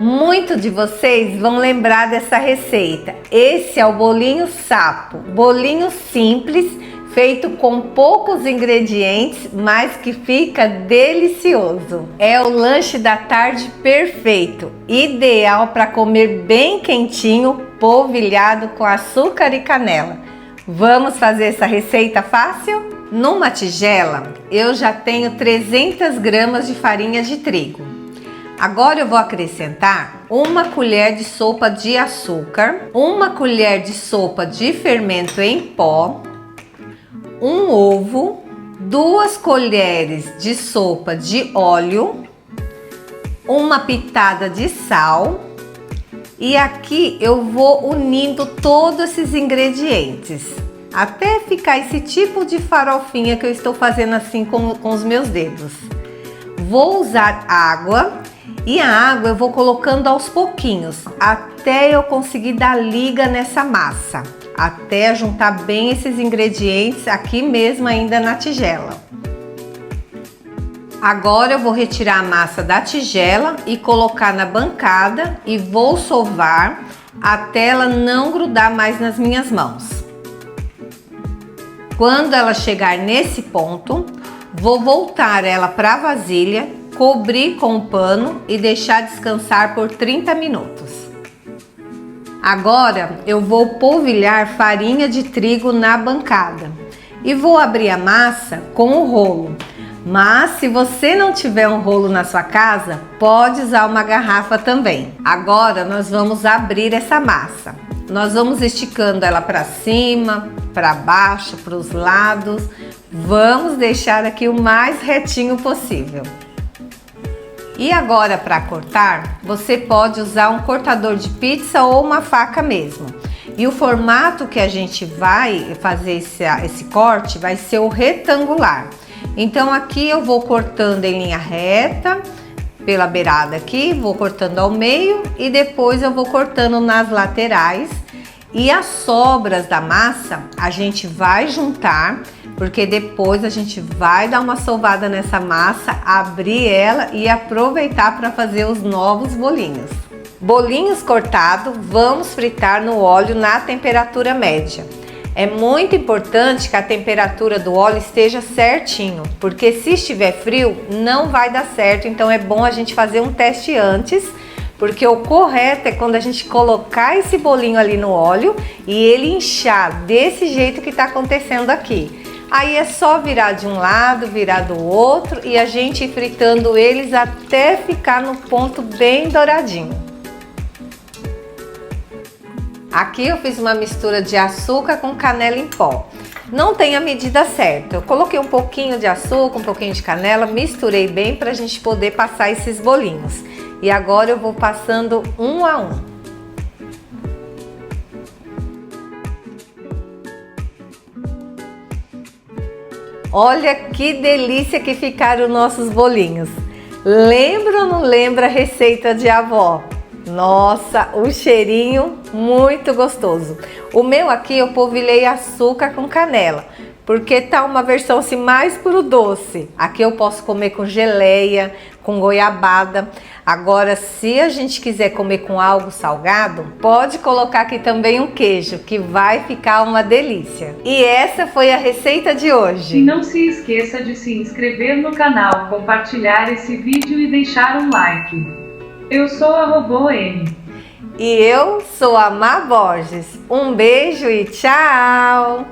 Muitos de vocês vão lembrar dessa receita. Esse é o bolinho sapo, bolinho simples, feito com poucos ingredientes, mas que fica delicioso. É o lanche da tarde perfeito, ideal para comer bem quentinho, polvilhado com açúcar e canela. Vamos fazer essa receita fácil? Numa tigela, eu já tenho 300 gramas de farinha de trigo. Agora eu vou acrescentar 1 colher de sopa de açúcar, 1 colher de sopa de fermento em pó, 1 ovo, 2 colheres de sopa de óleo, 1 pitada de sal. E aqui eu vou unindo todos esses ingredientes, até ficar esse tipo de farofinha que eu estou fazendo assim com os meus dedos. Vou usar água e a água eu vou colocando aos pouquinhos, até eu conseguir dar liga nessa massa, até juntar bem esses ingredientes aqui mesmo ainda na tigela. Agora eu vou retirar a massa da tigela e colocar na bancada e vou sovar até ela não grudar mais nas minhas mãos. Quando ela chegar nesse ponto, vou voltar ela para a vasilha, cobrir com um pano e deixar descansar por 30 minutos. Agora eu vou polvilhar farinha de trigo na bancada e vou abrir a massa com o rolo. Mas se você não tiver um rolo na sua casa, pode usar uma garrafa também. Agora nós vamos abrir essa massa. Nós vamos esticando ela para cima, para baixo, para os lados. Vamos deixar aqui o mais retinho possível. E agora, para cortar, você pode usar um cortador de pizza ou uma faca mesmo. E o formato que a gente vai fazer esse corte vai ser o retangular. Então aqui eu vou cortando em linha reta, pela beirada aqui, vou cortando ao meio e depois eu vou cortando nas laterais. E as sobras da massa a gente vai juntar, porque depois a gente vai dar uma sovada nessa massa, abrir ela e aproveitar para fazer os novos bolinhos. Bolinhos cortados, vamos fritar no óleo na temperatura média. É muito importante que a temperatura do óleo esteja certinho, porque se estiver frio não vai dar certo, então é bom a gente fazer um teste antes, porque o correto é quando a gente colocar esse bolinho ali no óleo e ele inchar desse jeito que está acontecendo aqui. Aí é só virar de um lado, virar do outro e a gente ir fritando eles até ficar no ponto bem douradinho. Aqui eu fiz uma mistura de açúcar com canela em pó. Não tem a medida certa. Eu coloquei um pouquinho de açúcar, um pouquinho de canela, misturei bem para a gente poder passar esses bolinhos. E agora eu vou passando um a um. Olha que delícia que ficaram nossos bolinhos. Lembra ou não lembra a receita de avó? Nossa, o cheirinho muito gostoso. O meu aqui eu polvilhei açúcar com canela, porque tá uma versão assim mais pro doce. Aqui eu posso comer com geleia, com goiabada. Agora, se a gente quiser comer com algo salgado, pode colocar aqui também um queijo, que vai ficar uma delícia. E essa foi a receita de hoje. E não se esqueça de se inscrever no canal, compartilhar esse vídeo e deixar um like. Eu sou a Robô M. E eu sou a Má Borges. Um beijo e tchau!